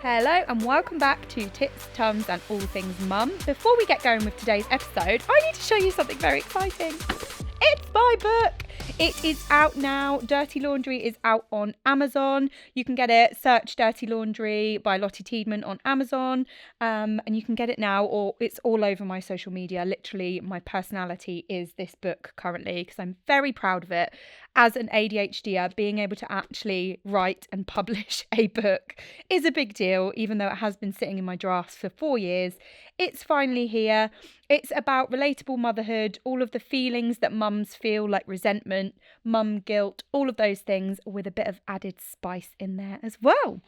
Hello and welcome back to Tits, Tums and All Things Mum. Before we get going with today's episode, I need to show you something very exciting. It's my book. It is out now. Dirty Laundry is out on Amazon. You can get it. Search Dirty Laundry by Lottie Teideman on Amazon. And you can get it now, or it's all over my social media. Literally, my personality is this book currently because I'm very proud of it. As an ADHDer, being able to actually write and publish a book is a big deal, even though it has been sitting in my drafts for 4 years. It's finally here. It's about relatable motherhood, all of the feelings that mums feel, like resentment, mum guilt, all of those things, with a bit of added spice in there as well.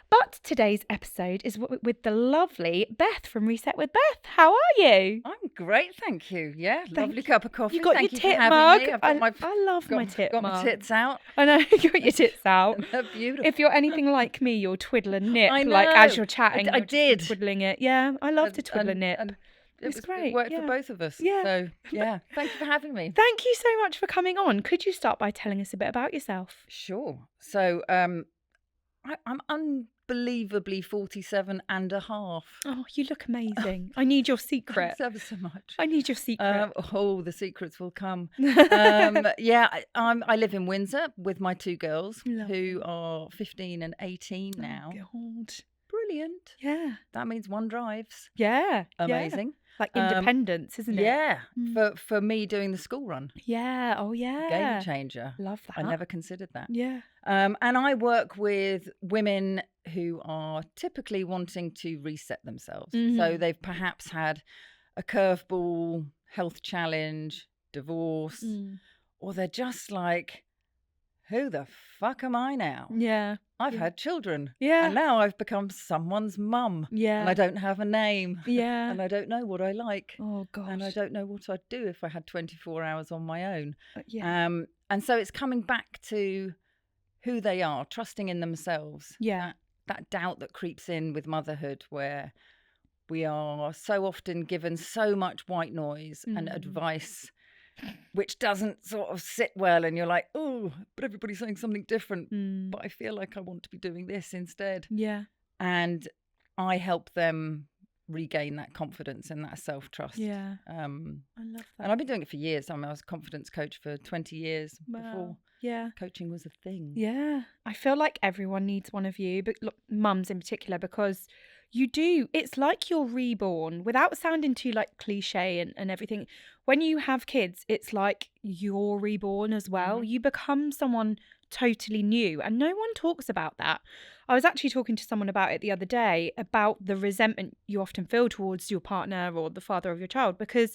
But today's episode is with the lovely Beth from Reset with Beth. How are you? I'm great, thank you. Yeah, lovely cup of coffee. You got Thank your you tit for having mug. me. I love my tit mug. Got my tits out. I know, you got your tits out. They're beautiful. If you're anything like me, you'll twiddle a nip. I know. Like as you're chatting, I you're did. just twiddling it. Yeah, I love to twiddle a nip. And It's great. It worked yeah. for both of us. Yeah. So, yeah, thank you for having me. Thank you so much for coming on. Could you start by telling us a bit about yourself? Sure. So, I'm unbelievably 47 and a half. Oh, you look amazing. I need your secret. Thanks ever so much. I need your secret. The secrets will come. I live in Windsor with my two girls who are 15 and 18 now. Oh, God. Brilliant. Yeah. That means one drives. Yeah. Amazing. Yeah. Like independence, isn't it? Yeah. For me doing the school run. Yeah. Oh, yeah. Game changer. Love that. I never considered that. Yeah. And I work with women who are typically wanting to reset themselves. Mm-hmm. So they've perhaps had a curveball, health challenge, divorce, or they're just like, who the fuck am I now? Yeah. I've had children. Yeah. And now I've become someone's mum. Yeah. And I don't have a name. Yeah. And I don't know what I like. Oh, gosh. And I don't know what I'd do if I had 24 hours on my own. Yeah. And so it's coming back to who they are, trusting in themselves. Yeah. That doubt that creeps in with motherhood, where we are so often given so much white noise and advice which doesn't sort of sit well, and you're like, oh, but everybody's saying something different, but I feel like I want to be doing this instead. Yeah. And I help them regain that confidence and that self-trust. Yeah. I love that. And I've been doing it for years. I was a confidence coach for 20 years before coaching was a thing. Yeah. I feel like everyone needs one of you, but look, mums in particular, because you do. It's like you're reborn, without sounding too like cliche and everything. When you have kids, it's like you're reborn as well. You become someone totally new, and no one talks about that. I was actually talking to someone about it the other day, about the resentment you often feel towards your partner or the father of your child, because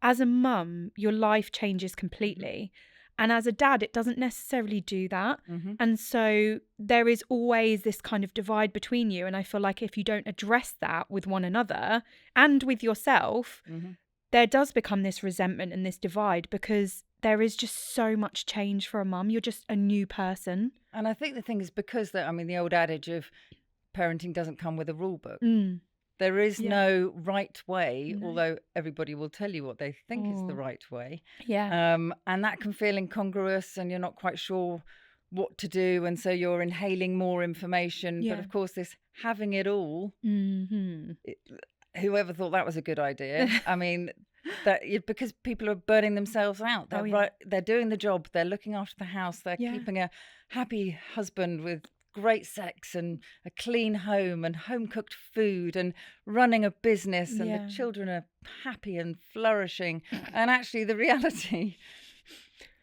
as a mum, your life changes completely. And as a dad, it doesn't necessarily do that. And so there is always this kind of divide between you. And I feel like if you don't address that with one another and with yourself, there does become this resentment and this divide, because there is just so much change for a mum. You're just a new person. And I think the thing is, because the old adage of parenting doesn't come with a rule book. There is no right way, although everybody will tell you what they think is the right way. Yeah. And that can feel incongruous, and you're not quite sure what to do. And so you're inhaling more information. Yeah. But of course, this having it all, whoever thought that was a good idea? I mean, because people are burning themselves out. They're doing the job. They're looking after the house. They're keeping a happy husband with great sex and a clean home and home-cooked food and running a business, and the children are happy and flourishing. And actually the reality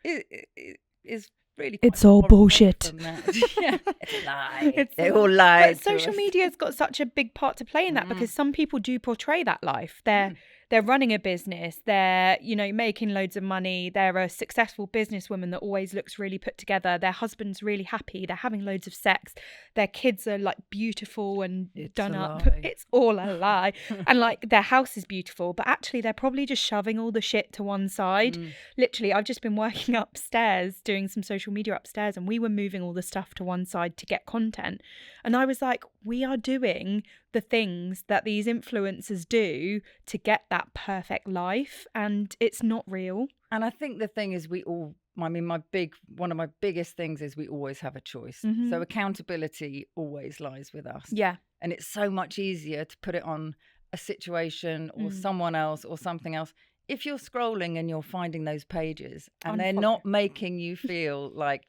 is really quite it's all bullshit. It's a lie. They all lie. But social media's got such a big part to play in that, because some people do portray that life. They're running a business, they're, making loads of money, they're a successful businesswoman that always looks really put together, their husband's really happy, they're having loads of sex, their kids are like beautiful and done up. It's all a lie. And like their house is beautiful, but actually they're probably just shoving all the shit to one side. Literally, I've just been working upstairs, doing some social media upstairs, and we were moving all the stuff to one side to get content. And I was like, we are doing the things that these influencers do to get that perfect life, and it's not real. And I think the thing is, one of my biggest things is we always have a choice. So accountability always lies with us. Yeah. And it's so much easier to put it on a situation or someone else or something else. If you're scrolling and you're finding those pages and they're not making you feel like,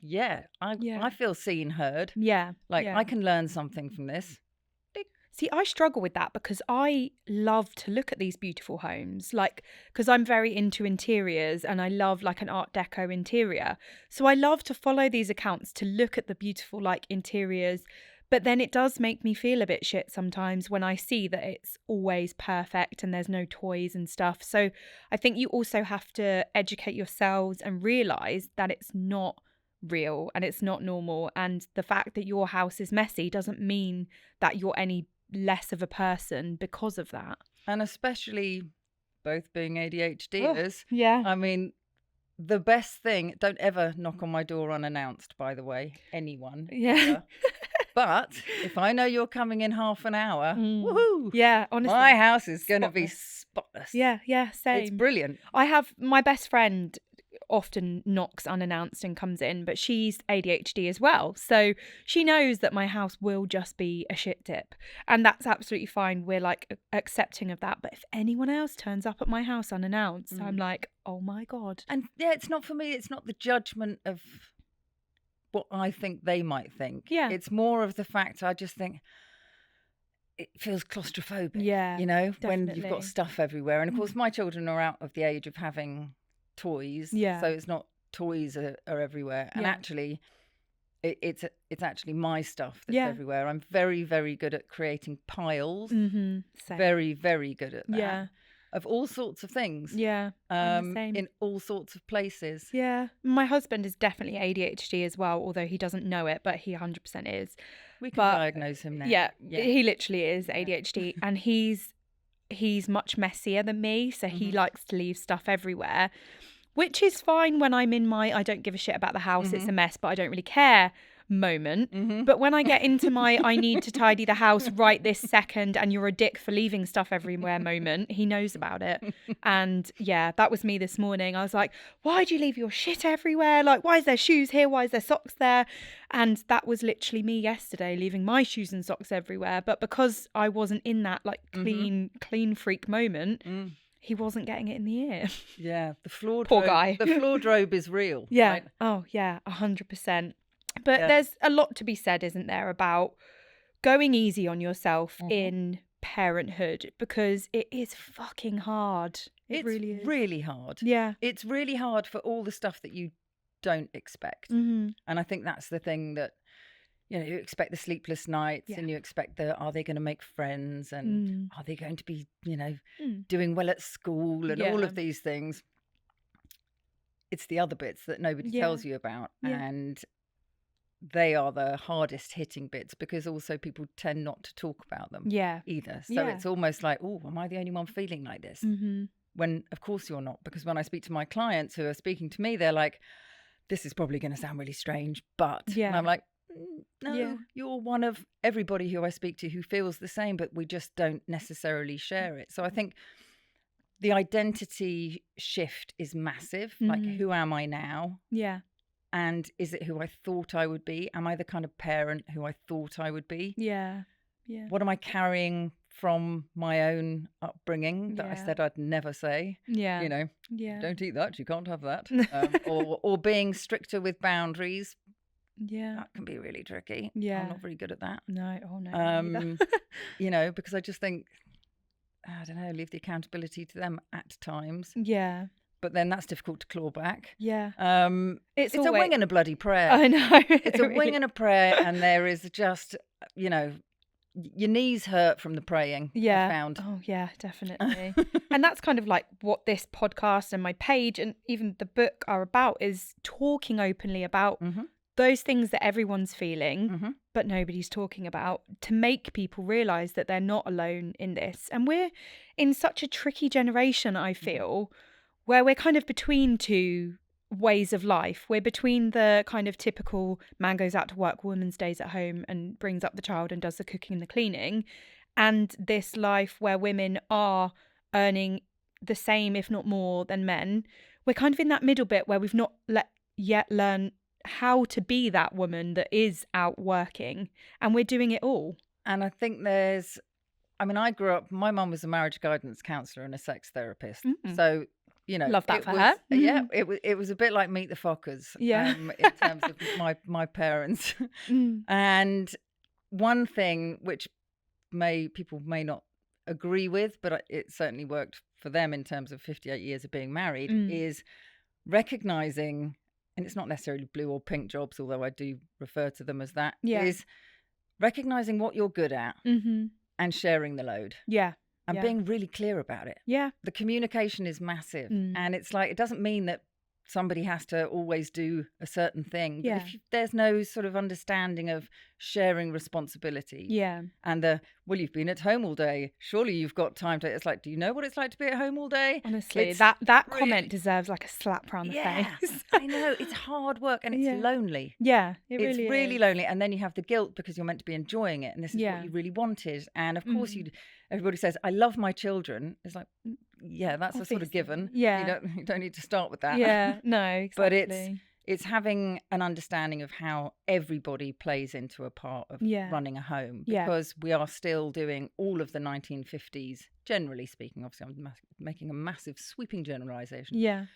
I feel seen, heard. Yeah. Like, I can learn something from this. See, I struggle with that because I love to look at these beautiful homes, like, because I'm very into interiors and I love like an Art Deco interior. So I love to follow these accounts to look at the beautiful like interiors. But then it does make me feel a bit shit sometimes when I see that it's always perfect and there's no toys and stuff. So I think you also have to educate yourselves and realise that it's not real and it's not normal. And the fact that your house is messy doesn't mean that you're any less of a person because of that. And especially both being ADHDers. Yeah. I mean, the best thing, don't ever knock on my door unannounced, by the way, anyone. Yeah. Ever. But if I know you're coming in half an hour, woohoo! Yeah, honestly. My house is going to be spotless. Yeah, same. It's brilliant. I have my best friend often knocks unannounced and comes in, but she's ADHD as well. So she knows that my house will just be a shit tip. And that's absolutely fine. We're like accepting of that. But if anyone else turns up at my house unannounced, I'm like, oh my God. And yeah, it's not for me. It's not the judgment of what I think they might think. Yeah. It's more of the fact I just think it feels claustrophobic. Yeah. You know, definitely. when you've got stuff everywhere. And of course, my children are out of the age of having toys. Yeah. So it's not toys are everywhere. And actually, it's actually my stuff that's everywhere. I'm very, very good at creating piles. Same. Very, very good at that. Yeah. Of all sorts of things. Yeah. In all sorts of places. Yeah. My husband is definitely ADHD as well, although he doesn't know it, but he 100% is. We can diagnose him now. Yeah. He literally is ADHD and he's much messier than me. So he likes to leave stuff everywhere, which is fine when I'm in my I don't give a shit about the house, it's a mess, but I don't really care moment. But when I get into my I need to tidy the house right this second and you're a dick for leaving stuff everywhere moment, he knows about it. And yeah, that was me this morning. I was like, why do you leave your shit everywhere? Like, why is there shoes here? Why is there socks there? And that was literally me yesterday, leaving my shoes and socks everywhere. But because I wasn't in that like clean freak moment, he wasn't getting it in the ear. Yeah, the floor Poor guy. The floor is real. Yeah. Right? Oh yeah, 100%. But there's a lot to be said, isn't there, about going easy on yourself in parenthood, because it is fucking hard. It really is. Really hard. Yeah. It's really hard for all the stuff that you don't expect. And I think that's the thing that, you know, you expect the sleepless nights and you expect are they going to make friends and are they going to be, you know, doing well at school and all of these things. It's the other bits that nobody tells you about. And they are the hardest hitting bits because also people tend not to talk about them either. So it's almost like, oh, am I the only one feeling like this? When of course you're not, because when I speak to my clients who are speaking to me, they're like, this is probably going to sound really strange, but and I'm like, no, you're one of everybody who I speak to who feels the same, but we just don't necessarily share it. So I think the identity shift is massive. Like, who am I now? Yeah. And is it who I thought I would be? Am I the kind of parent who I thought I would be? Yeah. Yeah. What am I carrying from my own upbringing that I said I'd never say? Yeah. You know, don't eat that, you can't have that. Or being stricter with boundaries. Yeah. That can be really tricky. Yeah. I'm not very good at that. No. Oh, no. You know, because I just think, I don't know, leave the accountability to them at times. Yeah. But then that's difficult to claw back. Yeah. It's a wing and a bloody prayer. I know. It's a wing and a prayer, and there is just, you know, your knees hurt from the praying. Yeah. I found. Oh, yeah, definitely. And that's kind of like what this podcast and my page and even the book are about, is talking openly about those things that everyone's feeling, but nobody's talking about, to make people realise that they're not alone in this. And we're in such a tricky generation, I feel, where we're kind of between two ways of life. We're between the kind of typical man goes out to work, woman stays at home and brings up the child and does the cooking and the cleaning, and this life where women are earning the same, if not more, than men. We're kind of in that middle bit where we've not yet learned how to be that woman that is out working, and we're doing it all. And I think I grew up, my mum was a marriage guidance counsellor and a sex therapist. Mm. So, you know, love that for her. Yeah, it was a bit like Meet the Fockers in terms of my parents. And one thing which people may not agree with, but it certainly worked for them in terms of 58 years of being married, is recognizing, and it's not necessarily blue or pink jobs, although I do refer to them as that, is recognizing what you're good at and sharing the load. And being really clear about it. The communication is massive. And it's like, it doesn't mean that somebody has to always do a certain thing. But if there's no sort of understanding of sharing responsibility. And you've been at home all day. Surely you've got time to, it's like, do you know what it's like to be at home all day? Honestly, that comment deserves like a slap around the face. I know, it's hard work and it's lonely. It's really lonely. And then you have the guilt because you're meant to be enjoying it. And this is what you really wanted. And of course everybody says, I love my children. It's like, that's obviously a sort of given. You don't need to start with that. No, exactly. But it's having an understanding of how everybody plays into a part of running a home, because we are still doing all of the 1950s, generally speaking. Obviously, I'm making a massive sweeping generalisation.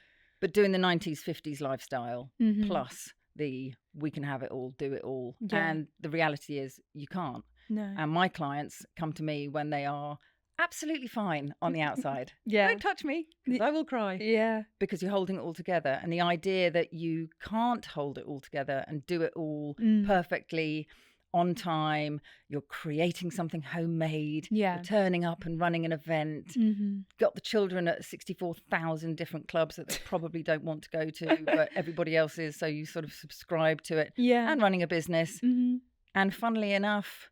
But doing the 90s, 50s lifestyle plus we can have it all, do it all. And the reality is you can't. No. And my clients come to me when they are absolutely fine on the outside. Don't touch me, because I will cry. Because you're holding it all together. And the idea that you can't hold it all together and do it all perfectly on time, you're creating something homemade, you're turning up and running an event, got the children at 64,000 different clubs that they probably don't want to go to, but everybody else is, so you sort of subscribe to it, and running a business. And funnily enough,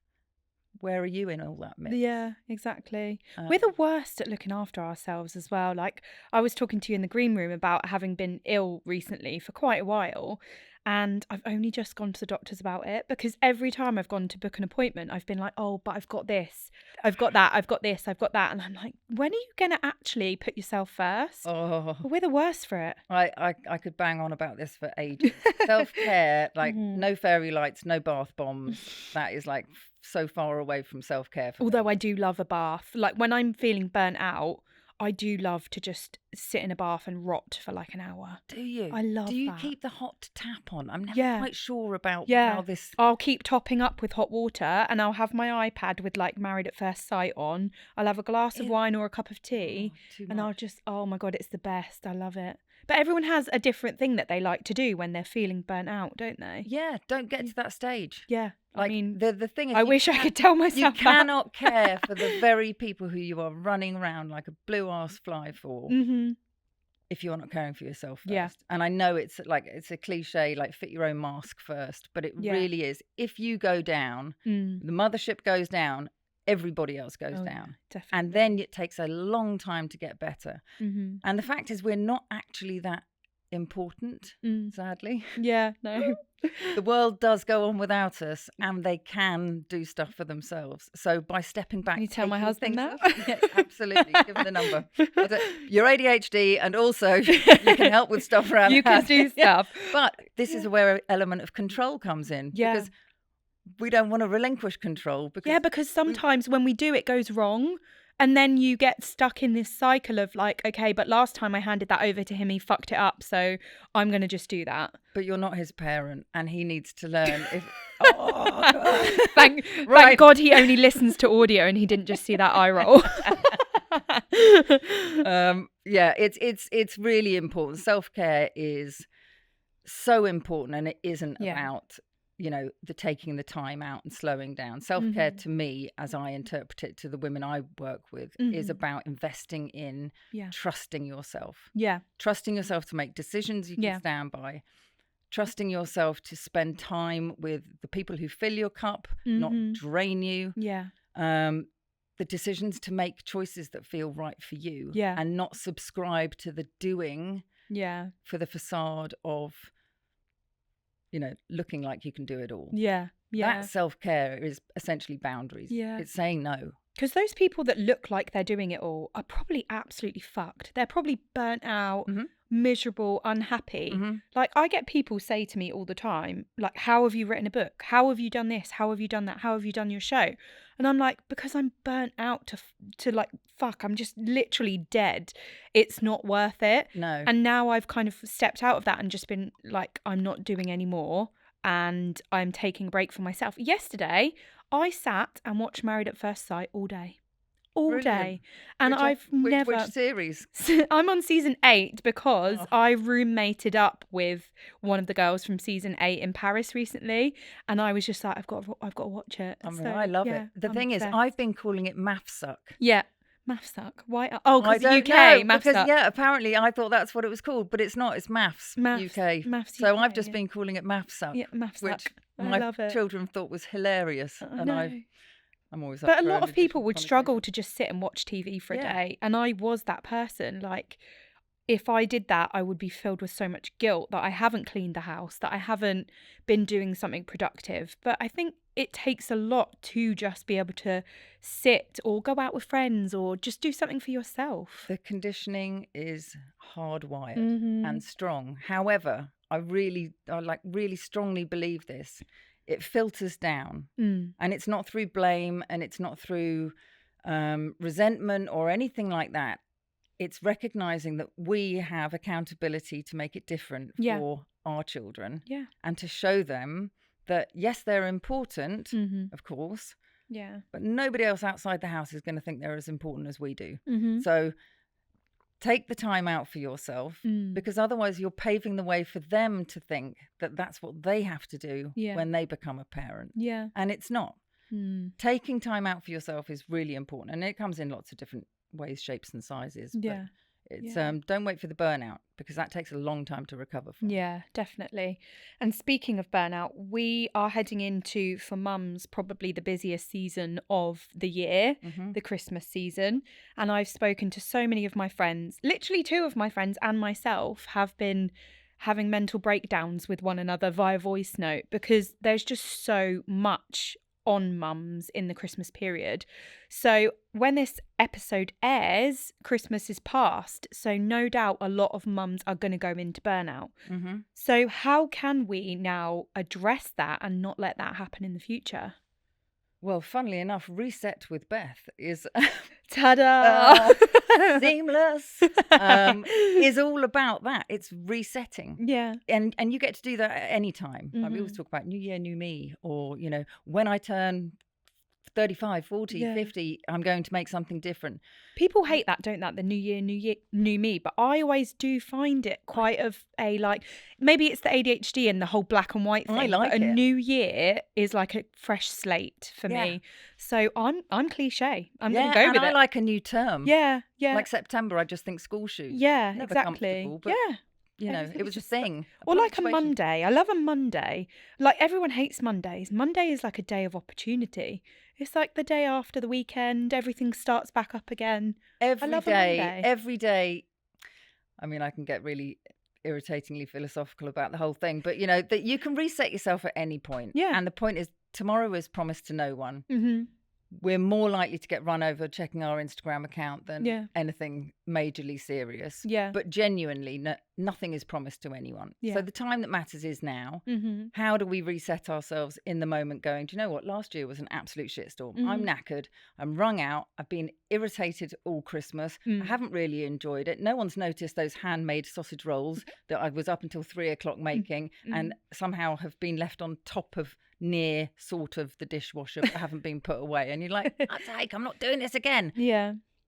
where are you in all that mix? Exactly. We're the worst at looking after ourselves as well. Like, I was talking to you in the green room about having been ill recently for quite a while, and I've only just gone to the doctors about it, because every time I've gone to book an appointment, I've been like, oh, but I've got this, I've got that, I've got this, I've got that. And I'm like, when are you going to actually put yourself first? We're the worst for it. I could bang on about this for ages. Self-care, like no fairy lights, no bath bombs. That is like so far away from self-care for Although me. I do love a bath. Like, when I'm feeling burnt out, I do love to just sit in a bath and rot for like an hour. Do you? I love that. Do you keep the hot tap on? I'm never quite sure about how this... I'll keep topping up with hot water, and I'll have my iPad with like Married at First Sight on. I'll have a glass of wine or a cup of tea, and I'll just, oh my God, it's the best. I love it. But everyone has a different thing that they like to do when they're feeling burnt out, don't they? Yeah, don't get to that stage. Like, I mean, the thing is, I wish I could tell myself you cannot care for the very people who you are running around like a blue-ass fly for if you're not caring for yourself first. And I know it's a cliche, like fit your own mask first, but it really is. If you go down, the mothership goes down, everybody else goes down. Definitely. And then it takes a long time to get better. And the fact is, we're not actually that important, sadly. No. The world does go on without us, and they can do stuff for themselves. So by stepping back... Can you tell my husband that? Yeah, absolutely. Give him the number. You're ADHD, and also you can help with stuff around the house. You can do stuff. But this is where an element of control comes in. Because we don't want to relinquish control. Because sometimes when we do, it goes wrong. And then you get stuck in this cycle of like, okay, but last time I handed that over to him, he fucked it up, so I'm going to just do that. But you're not his parent, and he needs to learn. Thank God he only listens to audio and he didn't just see that eye roll. It's really important. Self-care is so important, and it isn't about... the taking the time out and slowing down. Self-care to me, as I interpret it to the women I work with, is about investing in trusting yourself. Trusting yourself to make decisions you can stand by. Trusting yourself to spend time with the people who fill your cup, not drain you. The decisions to make choices that feel right for you. And not subscribe to the doing for the facade of... looking like you can do it all. That self-care is essentially boundaries. It's saying no. Because those people that look like they're doing it all are probably absolutely fucked. They're probably burnt out, miserable, unhappy. Like, I get people say to me all the time, like, how have you written a book? How have you done this? How have you done that? How have you done your show? And I'm like, because I'm burnt out to like, fuck, I'm just literally dead. It's not worth it. No. And now I've kind of stepped out of that and just been like, I'm not doing any more. And I'm taking a break for myself. Yesterday, I sat and watched Married at First Sight all day. All day. And Which series? I'm on season 8 because I roommated up with one of the girls from season 8 in Paris recently. And I was just like, I've got to watch it. I mean, I love it. The thing is, I've been calling it math suck. Yeah. Math suck. Why? Oh, because the UK. Math because, suck. yeah, apparently I thought that's what it was called, but it's not. It's maths UK. Maths so UK, I've just been calling it math suck. Yeah, math suck. Which I love it. children thought was hilarious. And I'm always up But for a lot of people would conversation. struggle to just sit and watch TV for a day. And I was that person. Like, if I did that, I would be filled with so much guilt that I haven't cleaned the house, that I haven't been doing something productive. But I think it takes a lot to just be able to sit or go out with friends or just do something for yourself. The conditioning is hardwired and strong. However, I really strongly believe this. It filters down, and it's not through blame, and it's not through resentment or anything like that. It's recognizing that we have accountability to make it different for our children, and to show them that, yes, they're important, of course, but nobody else outside the house is going to think they're as important as we do. So take the time out for yourself, because otherwise you're paving the way for them to think that that's what they have to do when they become a parent. And it's not. Taking time out for yourself is really important, and it comes in lots of different ways, shapes and sizes. But it's don't wait for the burnout, because that takes a long time to recover from. Yeah, definitely. And speaking of burnout, we are heading into, for mums, probably the busiest season of the year, the Christmas season. And I've spoken to so many of my friends, literally 2 of my friends and myself have been having mental breakdowns with one another via voice note, because there's just so much on mums in the Christmas period. So when this episode airs, Christmas is past, so no doubt a lot of mums are going to go into burnout. So how can we now address that and not let that happen in the future? Well, funnily enough, Reset with Beth is ta-da! Seamless. Is all about that. It's resetting. And you get to do that at any time. Like we always talk about New Year, New Me, or, you know, when I turn 35, 40, 50, I'm going to make something different. People hate that, don't they? The New Year, New Me. But I always do find it quite of a, like, maybe it's the ADHD and the whole black and white thing. I like but it. A new year is like a fresh slate for me. So I'm cliche. I'm going to go with it. I like a new term. Yeah. Like September, I just think school shoes. Yeah, Never exactly. But, you know, it was a thing. Or like a Monday. I love a Monday. Like, everyone hates Mondays. Monday is like a day of opportunity. It's like the day after the weekend. Everything starts back up again. Every day. I mean, I can get really irritatingly philosophical about the whole thing, but, you know, that you can reset yourself at any point. And the point is, tomorrow is promised to no one. We're more likely to get run over checking our Instagram account than anything majorly serious. But genuinely, nothing is promised to anyone. So the time that matters is now. How do we reset ourselves in the moment, going, do you know what? Last year was an absolute shitstorm. I'm knackered. I'm wrung out. I've been irritated all Christmas. I haven't really enjoyed it. No one's noticed those handmade sausage rolls that I was up until 3 o'clock making and somehow have been left on top of near sort of the dishwasher but haven't been put away, and you're like, I'm not doing this again.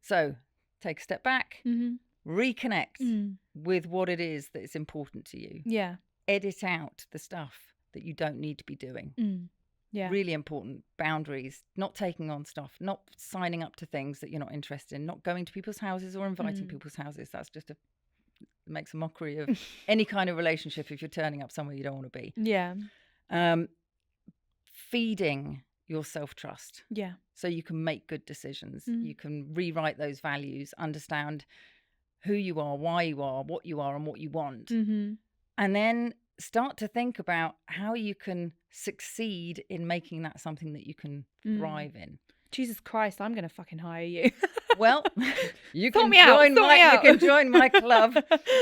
So take a step back, reconnect with what it is that is important to you. Edit out the stuff that you don't need to be doing. Really important. Boundaries, not taking on stuff, not signing up to things that you're not interested in, not going to people's houses or inviting people's houses. That's just makes a mockery of any kind of relationship if you're turning up somewhere you don't want to be. Feeding your self-trust. So you can make good decisions. You can rewrite those values, understand who you are, why you are, what you are, and what you want. And then start to think about how you can succeed in making that something that you can thrive in. Jesus Christ, I'm going to fucking hire you. Well, you Sort can me out, join sort me my out. you can join my club.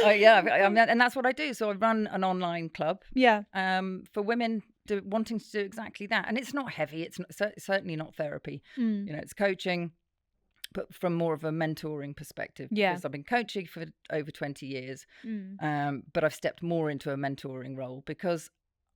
And that's what I do. So I run an online club. Yeah. For women wanting to do exactly that, and it's not heavy. It's certainly not therapy. It's coaching, but from more of a mentoring perspective. Yeah. Because I've been coaching for over 20 years, but I've stepped more into a mentoring role because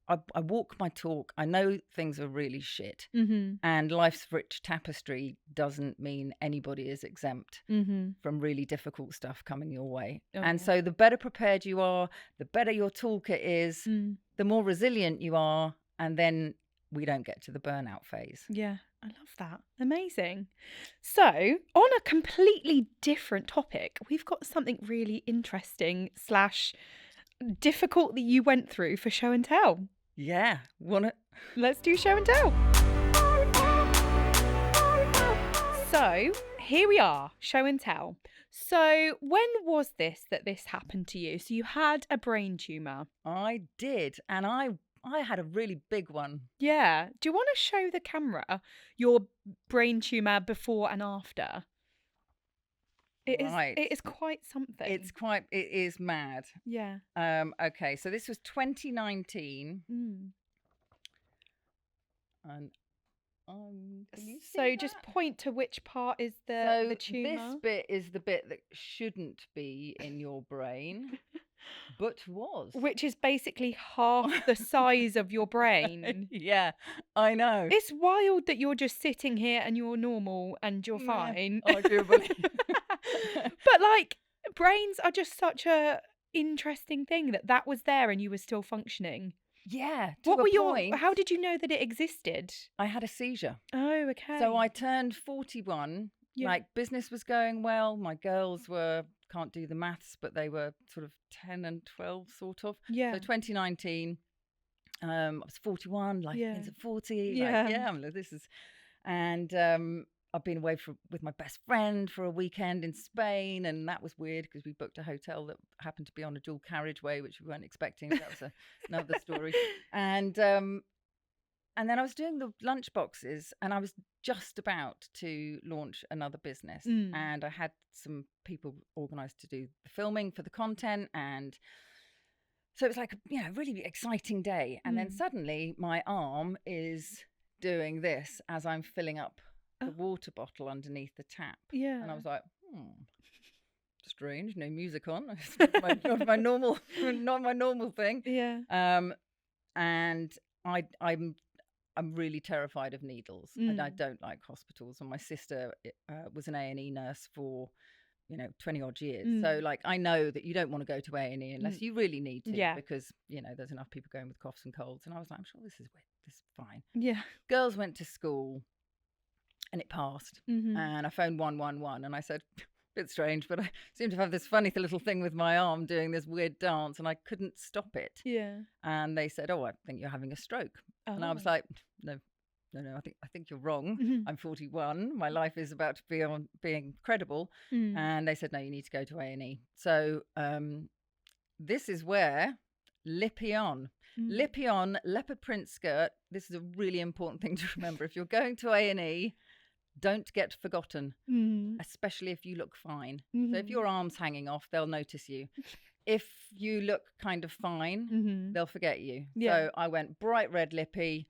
I walk my talk. I know things are really shit, and life's rich tapestry doesn't mean anybody is exempt from really difficult stuff coming your way. So the better prepared you are, the better your toolkit is, the more resilient you are, and then we don't get to the burnout phase. Yeah, I love that. Amazing. So, on a completely different topic, we've got something really interesting / difficult that you went through for show and tell. Yeah, Let's do show and tell. So, here we are, show and tell. So, when was this happened to you? So, you had a brain tumour. I did, and I had a really big one. Yeah. Do you want to show the camera your brain tumour before and after? It is quite something. It is mad. Yeah. Okay, so this was 2019. And so just point to which part is the tumour. This bit is the bit that shouldn't be in your brain, but was. Which is basically half the size of your brain. Yeah, I know. It's wild that you're just sitting here and you're normal and you're fine. I do believe. But like, brains are just such a interesting thing that was there and you were still functioning. Yeah. How did you know that it existed? I had a seizure. Oh, okay. So I turned 41. Yeah. Like, business was going well. My girls can't do the maths, but they were sort of 10 and 12, sort of. Yeah. So 2019, I was 41, life ends at 40. Yeah. And I've been away with my best friend for a weekend in Spain, and that was weird because we booked a hotel that happened to be on a dual carriageway, which we weren't expecting. That was another story. And then I was doing the lunch boxes, and I was just about to launch another business, and I had some people organised to do the filming for the content, and so it was like a really exciting day. And then suddenly my arm is doing this as I'm filling up the water bottle underneath the tap. Yeah. And I was like, strange, no music on. not my normal thing. Yeah. And I'm really terrified of needles, and I don't like hospitals. And my sister was an A&E nurse for 20 odd years. So like, I know that you don't want to go to A&E unless you really need to, because there's enough people going with coughs and colds. And I was like, I'm sure this is fine. Yeah. Girls went to school. And it passed. And I phoned 111 and I said, bit strange, but I seem to have this funny little thing with my arm doing this weird dance, and I couldn't stop it. Yeah. And they said, I think you're having a stroke. And I was like, no, I think you're wrong. I'm 41. My life is about to be on being credible. And they said, no, you need to go to A&E. So this is where Lippy on, leopard print skirt. This is a really important thing to remember. If you're going to A&E, don't get forgotten, especially if you look fine. So if your arm's hanging off, they'll notice you. If you look kind of fine, they'll forget you. Yeah. So I went bright red lippy,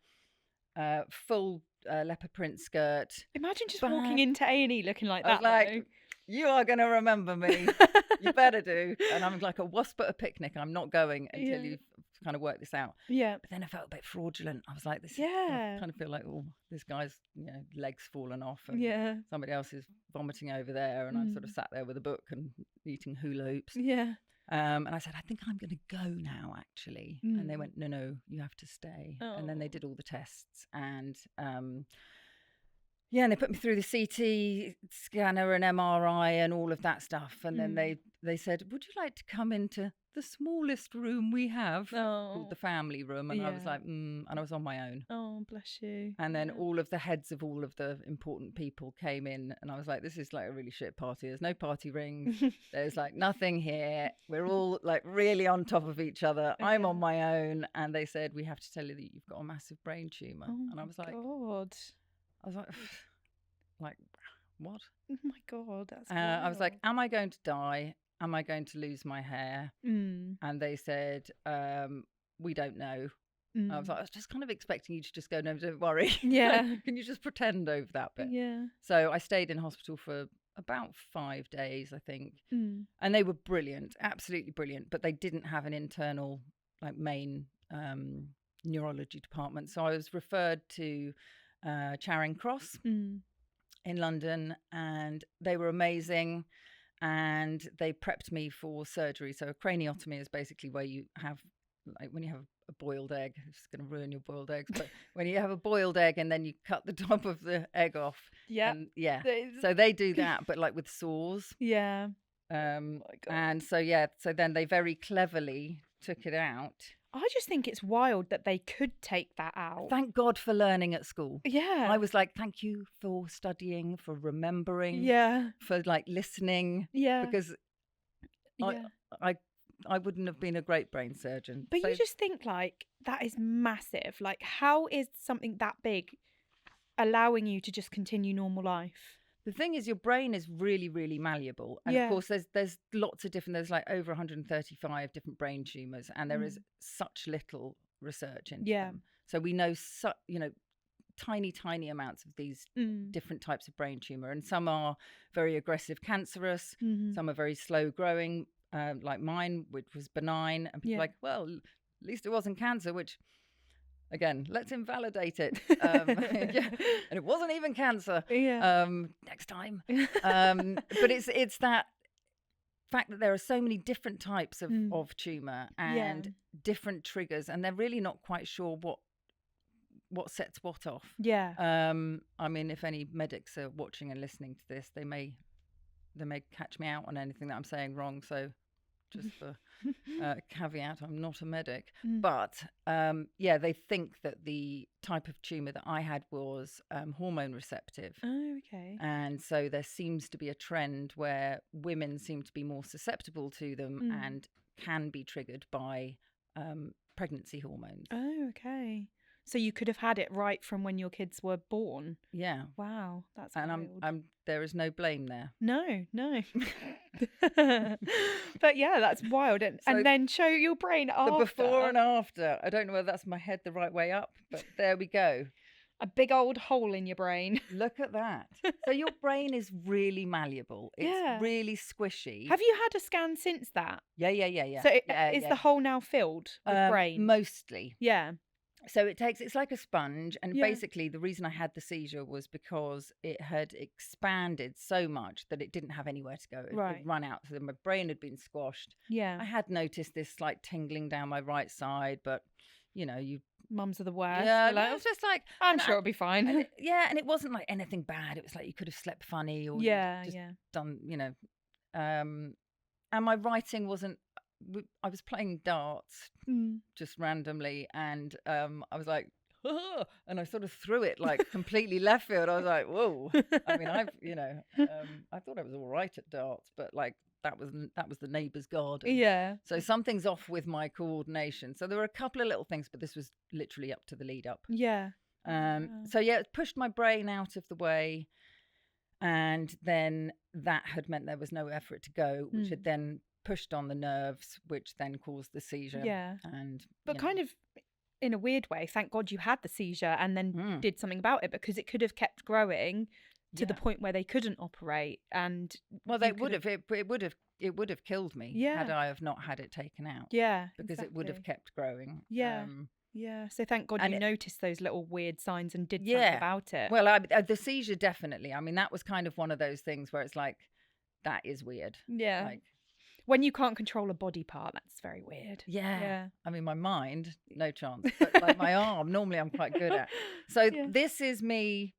full leopard print skirt. Imagine just walking into A&E looking like that. I was like, you are going to remember me. You better do. And I'm like a wasp at a picnic. I'm not going until you've kind of worked this out. Yeah. But then I felt a bit fraudulent. I was like, I kind of feel like, this guy's legs fallen off, and somebody else is vomiting over there, and I'm sort of sat there with a book and eating hula hoops. Yeah. And I said, I think I'm going to go now, actually. And they went, no, you have to stay. Oh. And then they did all the tests, and and they put me through the CT scanner and MRI and all of that stuff. And then they said, would you like to come into the smallest room we have, called the family room? And I was like, and I was on my own. Oh, bless you. And then all of the heads of all of the important people came in, and I was like, this is like a really shit party. There's no party rings. There's like nothing here. We're all like really on top of each other. I'm on my own. And they said, we have to tell you that you've got a massive brain tumour. And I was like, God. I was like, like, what? Oh my God, that's I was like, am I going to die? Am I going to lose my hair? And they said, we don't know. I was like, I was just kind of expecting you to just go, no, don't worry. Yeah. Can you just pretend over that bit? Yeah. So I stayed in hospital for about 5 days, I think. And they were brilliant, absolutely brilliant. But they didn't have an internal, like, main neurology department. So I was referred to Charing Cross in London, and they were amazing. And they prepped me for surgery. So a craniotomy is basically where you have, like, when you have a boiled egg, it's going to ruin your boiled eggs, but when you have a boiled egg and then you cut the top of the egg off. Yeah. So they do that, but like with saws. Yeah. And so then they very cleverly took it out. I just think it's wild that they could take that out. Thank God for learning at school. Yeah. I was like, thank you for studying, for remembering. Yeah. For like listening. Yeah. Because I wouldn't have been a great brain surgeon. But you just think, like, that is massive. Like, how is something that big allowing you to just continue normal life? The thing is, your brain is really, really malleable. And of course, there's lots of different, there's like over 135 different brain tumours, and there is such little research into them. So we know, tiny, tiny amounts of these different types of brain tumour. And some are very aggressive, cancerous. Some are very slow growing, like mine, which was benign. And people are like, well, at least it wasn't cancer, which... Again, let's invalidate it. And it wasn't even cancer. Next time. But it's that fact that there are so many different types of tumour and different triggers, and they're really not quite sure what sets what off. Yeah. I mean, if any medics are watching and listening to this, they may catch me out on anything that I'm saying wrong. So just for caveat, I'm not a medic. But they think that the type of tumour that I had was hormone receptive. Oh, okay. And so there seems to be a trend where women seem to be more susceptible to them and can be triggered by pregnancy hormones. Oh, okay. So you could have had it right from when your kids were born. Yeah. Wow, that's wild. And there is no blame there. No. But yeah, that's wild. And then show your brain after. The before and after. I don't know whether that's my head the right way up, but there we go. A big old hole in your brain. Look at that. So your brain is really malleable. It's really squishy. Have you had a scan since that? Yeah. So is the hole now filled with brain? Mostly. Yeah. So it's like a sponge, and basically the reason I had the seizure was because it had expanded so much that it didn't have anywhere to go. It had run out, so my brain had been squashed. Yeah. I had noticed this slight tingling down my right side, but you mums are the worst. Yeah, like, it was just like, I'm sure it'll be fine. And it wasn't like anything bad. It was like you could have slept funny or done, and my writing wasn't. I was playing darts just randomly, and I was like, and I sort of threw it like completely left field. I was like, whoa. I mean, I thought I was all right at darts, but like that was the neighbour's garden. Yeah. So something's off with my coordination. So there were a couple of little things, but this was literally up to the lead up. Yeah. So it pushed my brain out of the way, and then that had meant there was nowhere for it to go, which had then pushed on the nerves, which then caused the seizure. Yeah. But kind of in a weird way, thank God you had the seizure and then did something about it, because it could have kept growing to the point where they couldn't operate. And they would have. It would have killed me had I have not had it taken out. Yeah, because it would have kept growing. Yeah. So thank God you noticed those little weird signs and did something about it. Well, the seizure definitely. I mean, that was kind of one of those things where it's like, that is weird. Yeah. Like, when you can't control a body part, that's very weird. Yeah. I mean, my mind, no chance. But like my arm, normally I'm quite good at. So this is me.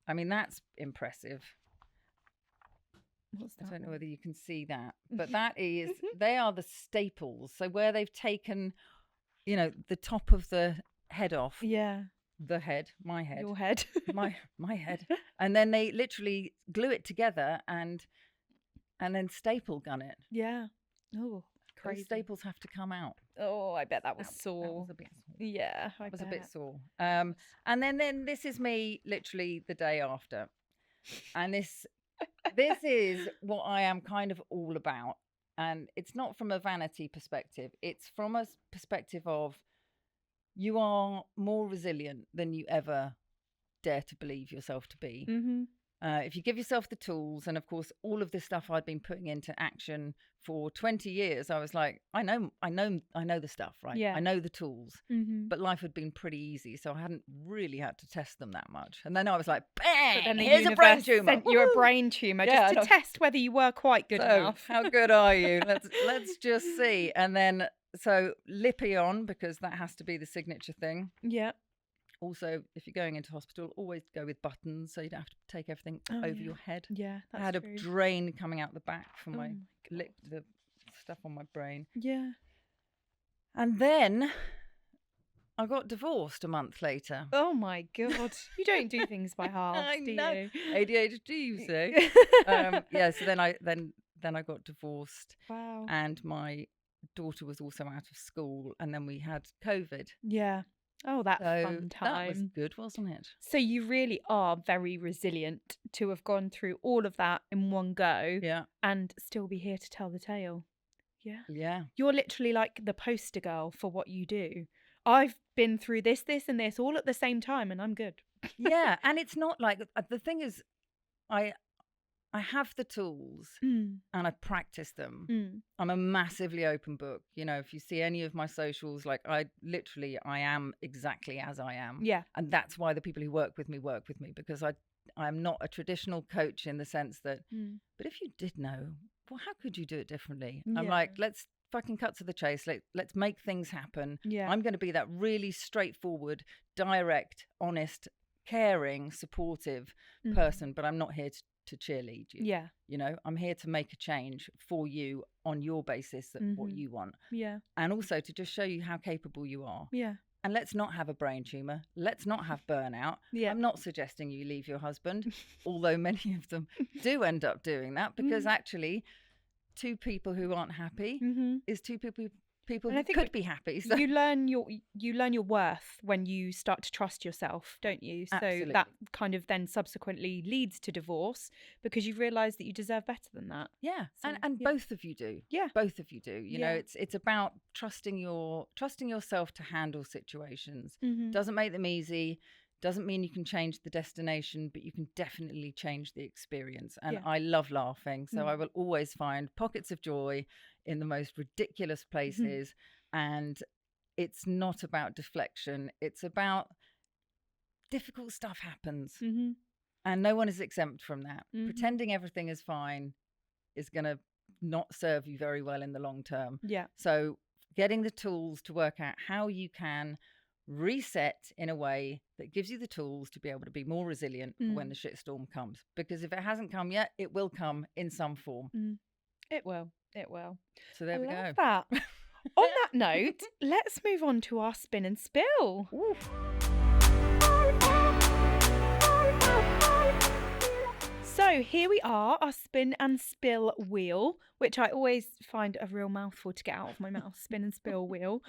I mean, that's impressive. What's that? I don't know whether you can see that. But that is, they are the staples. So where they've taken, the top of the head off. Yeah. The head, my head. Your head. my head. And then they literally glue it together and then staple gun it. Yeah. Oh, crazy. Those staples have to come out. Oh, I bet that was sore. That was a bit sore. Yeah, It was a bit sore. And then this is me literally the day after. And this is what I am kind of all about. And it's not from a vanity perspective. It's from a perspective of you are more resilient than you ever dare to believe yourself to be. Mm-hmm. If you give yourself the tools, and of course, all of this stuff I'd been putting into action for 20 years, I was like, I know the stuff, right? Yeah. I know the tools, Mm-hmm. but life had been pretty easy, so I hadn't really had to test them that much. And then I was like, bang! But then the Here's a brain universe tumor. sent you a brain tumor just to test whether you were quite good enough. How good are you? Let's just see. And then so lippy on, because that has to be the signature thing. Yeah. Also, if you're going into hospital, always go with buttons so you don't have to take everything over your head. Yeah, that's I had true. a drain coming out the back from my lip, the stuff on my brain. Yeah. And then I got divorced a month later. Oh my God. You don't do things by halves, do you? ADHD, you say. So then I got divorced. Wow. And my daughter was also out of school, and then we had COVID. Yeah. Oh, that fun time. That was good, wasn't it? So you really are very resilient to have gone through all of that in one go. Yeah. And still be here to tell the tale. Yeah. Yeah. You're literally like the poster girl for what you do. I've been through this, and this all at the same time, and I'm good. Yeah. And it's not like, the thing is, I have the tools and I practice them. I'm a massively open book. You know, if you see any of my socials, like I am exactly as I am. Yeah. And that's why the people who work with me, because I'm not a traditional coach in the sense that, but if you did know, well, how could you do it differently? Yeah. I'm like, let's fucking cut to the chase. Let's make things happen. Yeah. I'm going to be that really straightforward, direct, honest, caring, supportive person, but I'm not here to cheerlead you. Yeah. You know, I'm here to make a change for you on your basis of what you want. Yeah. And also to just show you how capable you are. Yeah. And let's not have a brain tumor. Let's not have burnout. Yeah. I'm not suggesting you leave your husband, although many of them do end up doing that, because actually two people who aren't happy is two people who could be happy. So. You learn your worth when you start to trust yourself, don't you? Absolutely. So that kind of then subsequently leads to divorce, because you realise that you deserve better than that. Yeah. So, and both of you do. Yeah. Both of you do. You know, it's about trusting yourself to handle situations. Doesn't make them easy. Doesn't mean you can change the destination, but you can definitely change the experience. And I love laughing. So I will always find pockets of joy in the most ridiculous places. And it's not about deflection. It's about difficult stuff happens. And no one is exempt from that. Pretending everything is fine is going to not serve you very well in the long term. Yeah. So getting the tools to work out how you can reset in a way that gives you the tools to be able to be more resilient when the shitstorm comes. Because if it hasn't come yet, it will come in some form. It will. So there we go. I love that. On that note, let's move on to our spin and spill. Ooh. So here we are, our spin and spill wheel, which I always find a real mouthful to get out of my mouth. Spin and spill wheel.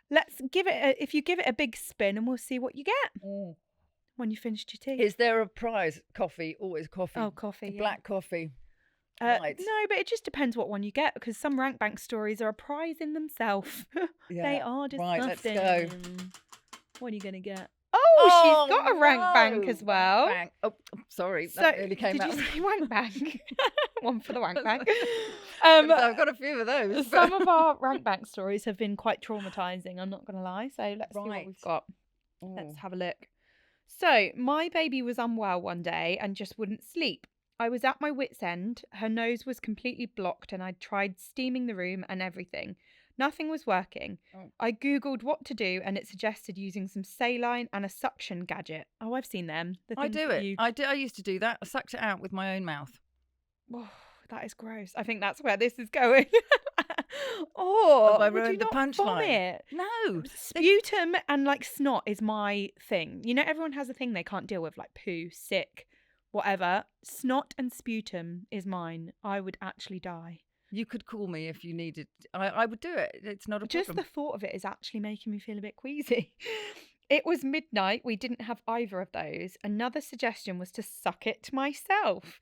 Let's give it if you give it a big spin, and we'll see what you get when you finished your tea. Is there a prize? Coffee, always coffee. Oh, coffee. Black coffee. Right. No, but it just depends what one you get, because some rank bank stories are a prize in themselves. They are just right, nothing. let's go. What are you going to get? Oh, she's got a rank bank as well. Bank. Oh, sorry. So, that really came did out. you say wank bank? One for the wank bank. I've got a few of those. Some of our rank bank stories have been quite traumatising, I'm not going to lie. So let's see what we've got. Let's have a look. So my baby was unwell one day and just wouldn't sleep. I was at my wit's end. Her nose was completely blocked and I'd tried steaming the room and everything. Nothing was working. I Googled what to do and it suggested using some saline and a suction gadget. Oh, I've seen them. I do it. I used to do that. I sucked it out with my own mouth. Oh, that is gross. I think that's where this is going. Oh, I ruined the punchline. No. Sputum and like snot is my thing. You know, everyone has a thing they can't deal with, like poo, sick, whatever. Snot and sputum is mine. I would actually die. You could call me if you needed. I would do it. It's not a problem. Just the thought of it is actually making me feel a bit queasy. It was midnight. We didn't have either of those. Another suggestion was to suck it myself.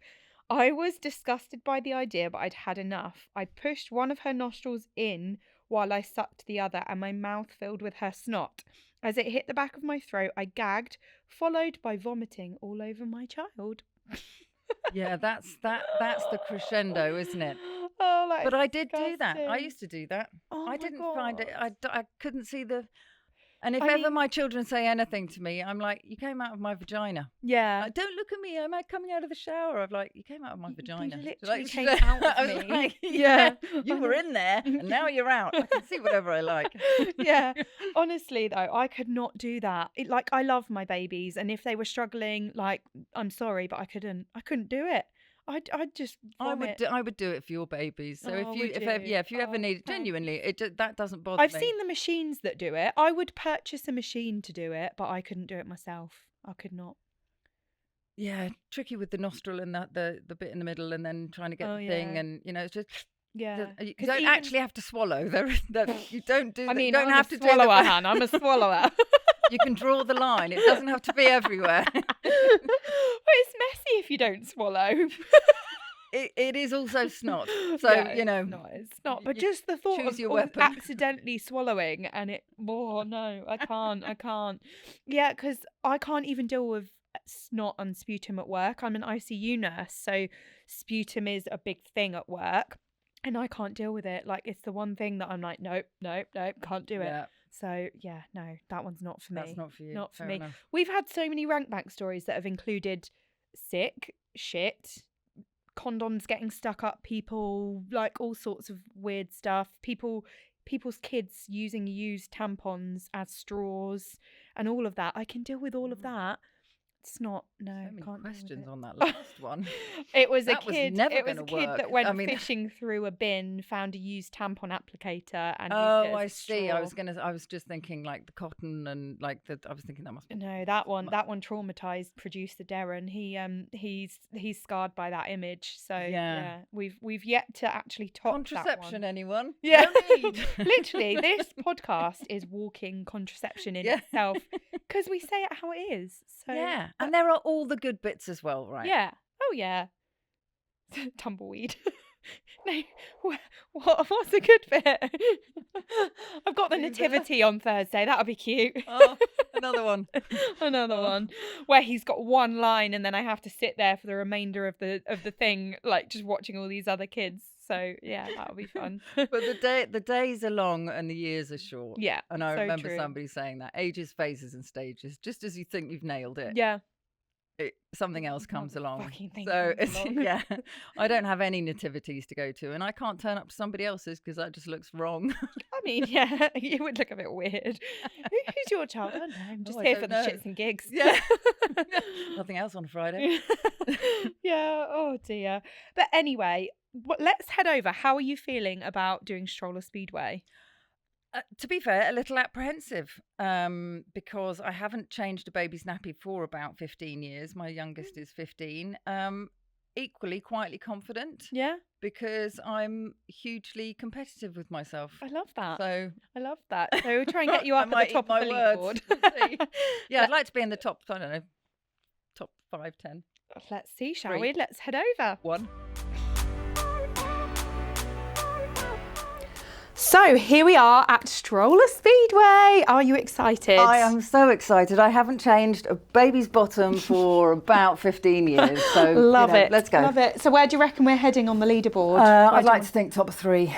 I was disgusted by the idea, but I'd had enough. I pushed one of her nostrils in while I sucked the other, and my mouth filled with her snot. As it hit the back of my throat, I gagged, followed by vomiting all over my child. Yeah, that's the crescendo, isn't it? Oh, but I did do that. I used to do that. Oh, I didn't find it. God. I couldn't see the. And if ever my children say anything to me, I'm like, you came out of my vagina. Yeah. Like, don't look at me. Am I coming out of the shower? I'm like, you came out of my vagina. You literally Like, came out of me. Like, yeah, you were in there and now you're out. I can see whatever I like. Yeah. Honestly, though, I could not do that. Like, I love my babies. And if they were struggling, like, I'm sorry, but I couldn't do it. I'd just vomit. I would do it for your babies. So Oh, if you ever need it, genuinely, that doesn't bother I've me. seen the machines that do it. I would purchase a machine to do it, but I couldn't do it myself. I could not. Yeah, tricky with the nostril and the bit in the middle, and then trying to get the thing, and it's just. Yeah, you don't actually have to swallow. You don't do. I mean, you don't I'm have a to swallower, do Han. I'm a swallower. You can draw the line. It doesn't have to be everywhere. Well, it's messy if you don't swallow. It is also snot. So, It's not. But just the thought of accidentally swallowing and it, no, I can't. Yeah, because I can't even deal with snot and sputum at work. I'm an ICU nurse, so sputum is a big thing at work. And I can't deal with it. Like, it's the one thing that I'm like, nope, can't do it. Yeah. So, yeah, no, that one's not for me. That's not for you. Not for Fair me. enough. We've had so many rank bank stories that have included sick, shit, condoms getting stuck up people, like all sorts of weird stuff. People's kids using used tampons as straws and all of that. I can deal with all of that. It's not, no, so many can't questions on that last one. It was that a kid. It was a kid work. that went fishing through a bin, found a used tampon applicator, and used it as I a see. straw. I was just thinking like the cotton and like I was thinking that must be. No, that one traumatized producer Darren. He's scarred by that image. So yeah, we've yet to actually top contraception. That one. Anyone? Yeah, no need. Literally, this podcast is walking contraception in itself because we say it how it is. So yeah. And there are all the good bits as well, right? Yeah. Oh, yeah. Tumbleweed. No, what's a good bit? I've got the nativity on Thursday. That'll be cute. Oh, another one. Another one where he's got one line, and then I have to sit there for the remainder of the thing, like just watching all these other kids. So yeah, that'll be fun. But the days are long and the years are short. Yeah. And I remember somebody saying that ages, phases, and stages. Just as you think you've nailed it. Yeah. Something else comes along. So yeah, I don't have any nativities to go to, and I can't turn up to somebody else's because that just looks wrong. I mean, yeah, you would look a bit weird. Who's your child? I don't know. I'm just here for the shits and gigs. Yeah. Nothing else on a Friday. Yeah. Oh dear. But anyway, let's head over. How are you feeling about doing stroller speedway? To be fair, a little apprehensive because I haven't changed a baby's nappy for about 15 years. My youngest is 15. Equally, quietly confident. Yeah. Because I'm hugely competitive with myself. I love that. So I love that. So we'll try and get you up at the top of the leaderboard. Yeah, I'd like to be in the top, I don't know, top 5, 10. Let's see, shall we? Let's head over. 1. So here we are at Stroller Speedway. Are you excited? I am so excited. I haven't changed a baby's bottom for about 15 years. So love it. Let's go. Love it. So where do you reckon we're heading on the leaderboard? I'd like to think top 3.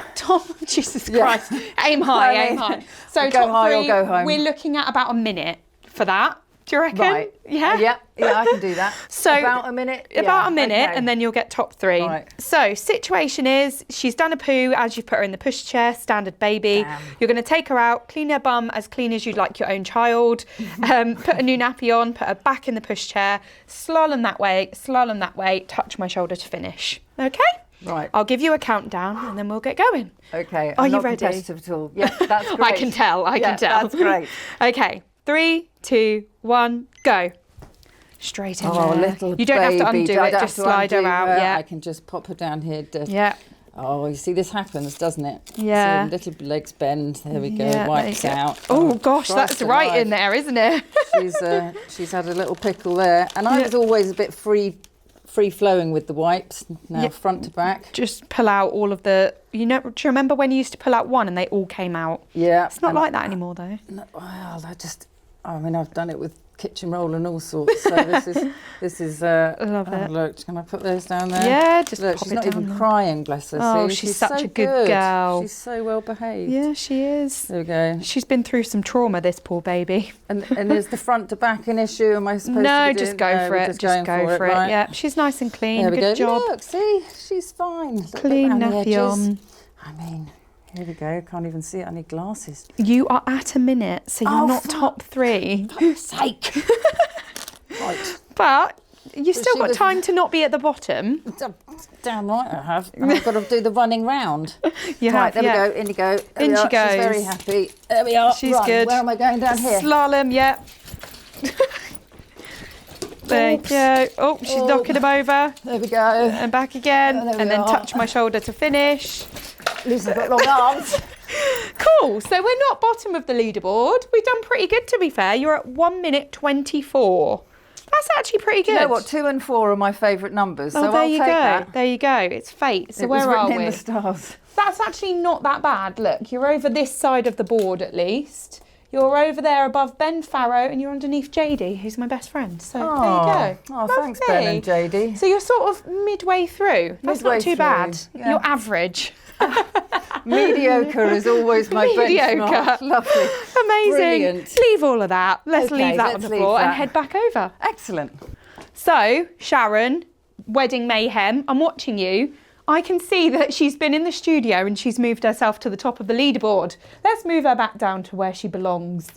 Jesus Christ. Aim high, aim high. So go top high 3, or go home. We're looking at about a minute for that. Do you reckon? Right. Yeah? Yeah, I can do that. So about a minute? About a minute, and then you'll get top 3. Right. So situation is, she's done a poo as you've put her in the pushchair, standard baby. Damn. You're going to take her out, clean her bum as clean as you'd like your own child, put a new nappy on, put her back in the pushchair, slalom that way, touch my shoulder to finish. Okay? Right. I'll give you a countdown and then we'll get going. Okay. Are I'm you not ready? Competitive at all. Yeah, that's great. I can tell. I can tell. That's great. Okay. 3, 2, 1, go. Straight in there. Little you don't baby. have to undo it, just slide her out. Yeah. I can just pop her down here. Yeah. Oh, you see, this happens, doesn't it? Yeah. So little legs bend. There we go. Yeah, Wipes out. Oh gosh, that's Christ right alive. in there, isn't it? She's had a little pickle there, and I was always a bit free flowing with the wipes. Now front to back. Just pull out all of the. Do you remember when you used to pull out one and they all came out? Yeah. It's not like that anymore, though. No, well, I've done it with kitchen roll and all sorts. So this is. Love it. Look, can I put those down there? Yeah, just look. pop She's it not down even there. crying, bless her. Oh, see? she's so such a good girl. She's so well behaved. Yeah, she is. There we go. She's been through some trauma, this poor baby. And is the front to back an issue? Am I supposed to No, be just doing- go no, for we're it. Just go for it. Right. Yeah, she's nice and clean. There we Good go. job. Look, see, she's fine. Clean Nephion. I mean, here we go. Can't even see it. I need glasses. You are at a minute, so you're not top 3. For fuck's sake. Right. But you've still she got was- time to not be at the bottom. Damn right I have. And I've got to do the running round. You Right, have, there we go. In you go. There In we she are. goes. She's very happy. There we are. She's Right, good. Where am I going down here? Slalom, yeah. There you Oops. go. Oh, she's knocking him over. There we go. And back again. Oh, there we And then are. touch my shoulder to finish. At least I've got long arms. Cool. So we're not bottom of the leaderboard. We've done pretty good, to be fair. You're at 1 minute 24. That's actually pretty good. You know what? 2 and 4 are my favourite numbers. Oh, So there I'll you take go. that. There you go. It's fate. So It was where are written we? in the stars. That's actually not that bad. Look, you're over this side of the board at least. You're over there above Ben Farrow and you're underneath JD, who's my best friend. So there you go. Oh, thanks, Lovely. Ben and JD. So you're sort of midway through. That's Midway not too through, bad. yeah. You're average. Mediocre is always my Mediocre. benchmark. Lovely. Amazing. Brilliant. Leave all of that. Let's Okay, leave that on let's the leave floor and that. head back over. Excellent. So, Sharon, Wedding Mayhem, I'm watching you. I can see that she's been in the studio and she's moved herself to the top of the leaderboard. Let's move her back down to where she belongs.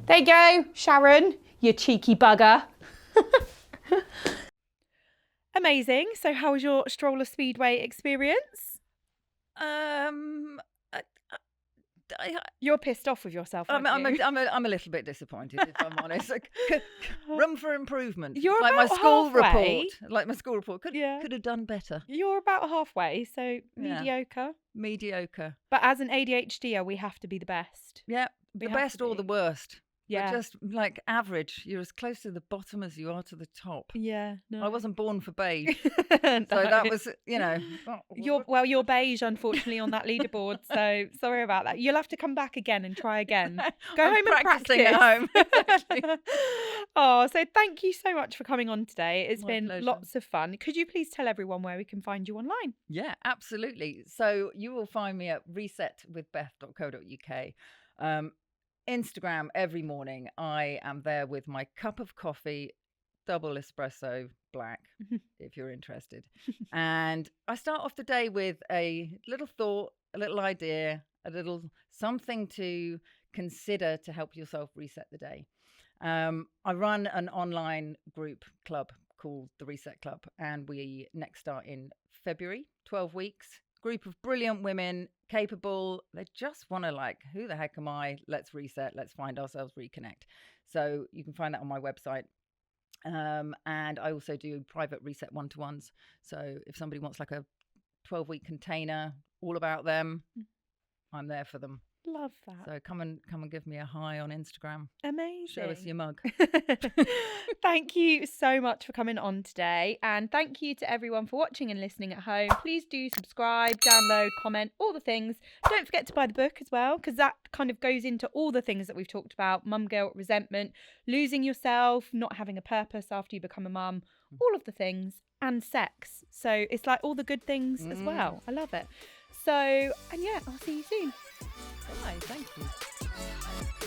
There you go, Sharon, you cheeky bugger. Amazing. So how was your stroller speedway experience? You're pissed off with yourself, aren't you? I'm a little bit disappointed, if I'm honest. Like, room for improvement. You're like my about school halfway. report. Like my school report. Could have done better. You're about halfway, so Yeah. mediocre. Mediocre. But as an ADHDer, we have to be the best. Yeah. We The have best to or the be. worst. Yeah. We're just like average. You're as close to the bottom as you are to the top. Yeah. No. I wasn't born for beige. No. So that was, You're beige, unfortunately, on that leaderboard. So sorry about that. You'll have to come back again and try again. Go home and practice practicing at home. Oh, so thank you so much for coming on today. It's My been pleasure. lots of fun. Could you please tell everyone where we can find you online? Yeah, absolutely. So you will find me at resetwithbeth.co.uk. Instagram every morning. I am there with my cup of coffee, double espresso black, if you're interested. And I start off the day with a little thought, a little idea, a little something to consider to help yourself reset the day. I run an online group club called the Reset Club, and we next start in February, 12 weeks. Group of brilliant women, capable. They just want to who the heck am I? Let's reset. Let's find ourselves, reconnect. So you can find that on my website. And I also do private reset one-to-ones. So if somebody wants a 12-week container, all about them, I'm there for them. Love that. So come and give me a hi on Instagram. Amazing. Show us your mug. Thank you so much for coming on today. And thank you to everyone for watching and listening at home. Please do subscribe, download, comment, all the things. Don't forget to buy the book as well, because that kind of goes into all the things that we've talked about. Mum guilt, resentment, losing yourself, not having a purpose after you become a mum, all of the things, and sex. So it's all the good things as well. I love it. So, and yeah, I'll see you soon. Bye. Thank you.